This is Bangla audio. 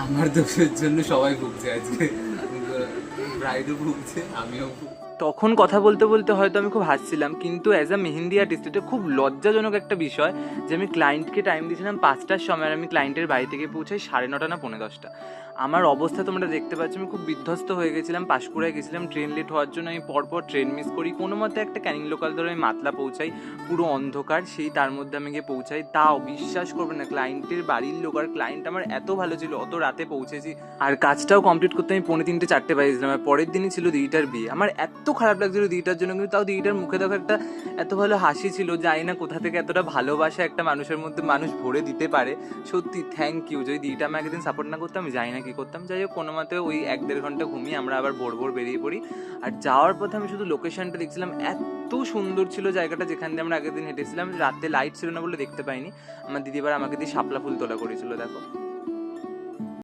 আমার দোষের জন্য সবাই ভুগছে আজকে, ব্রাইডও ভুগছে, আমিও তখন কথা বলতে বলতে হয়তো আমি খুব হাসছিলাম, কিন্তু অ্যাজ আ মেহেন্দি আর্টিস্ট এটা খুব লজ্জাজনক একটা বিষয় যে আমি ক্লায়েন্টকে টাইম দিয়েছিলাম 5টার সময়, আর আমি ক্লায়েন্টের বাড়ি থেকে পৌঁছাই 9:30 না 10:45। আমার অবস্থা তোমরা দেখতে পাচ্ছ, আমি খুব বিধ্বস্ত হয়ে গেছিলাম। পাঁশকুড়ায় গেছিলাম ট্রেন লেট হওয়ার জন্য, আমি পরপর ট্রেন মিস করি, কোনো মতে একটা ক্যানিং লোকাল ধরে আমি মাতলা পৌঁছাই, পুরো অন্ধকার, সেই তার মধ্যে আমি গিয়ে পৌঁছাই। তাও বিশ্বাস করবে না, ক্লায়েন্টের বাড়ির লোক আর ক্লায়েন্ট আমার এত ভালো ছিল, অত রাতে পৌঁছেছি, আর কাজটাও কমপ্লিট করতে আমি 3:45-4টে বাজেছিলাম। আর পরের দিনই ছিল দিদিটার বিয়ে। আমার এত খারাপ লাগছিল দিদিটার জন্য, কিন্তু তাও দিদিটার মুখে দেখো একটা এত ভালো হাসি ছিল, জানি না কোথা থেকে এতটা ভালোবাসা একটা মানুষের মধ্যে মানুষ ভরে দিতে পারে। সত্যি থ্যাংক ইউ। যদি দিদিটা আমাকে একদিন সাপোর্ট না করতাম আমি জানি না কি করতাম। যাই হোক, কোনো মতে ওই 1-1.5 ঘন্টা ঘুমিয়ে আমরা আবার ভোর ভোর বেরিয়ে পড়ি। আর যাওয়ার পথে আমি শুধু লোকেশনটা দেখছিলাম, এত সুন্দর ছিল জায়গাটা যেখান দিয়ে আমরা আগের দিন হেঁটেছিলাম। রাতে লাইট ছিল না বলে দেখতে পাইনি। আমার দিদি এবার আমাকে দিয়ে শাপলা ফুল তোলা করেছিল, দেখো।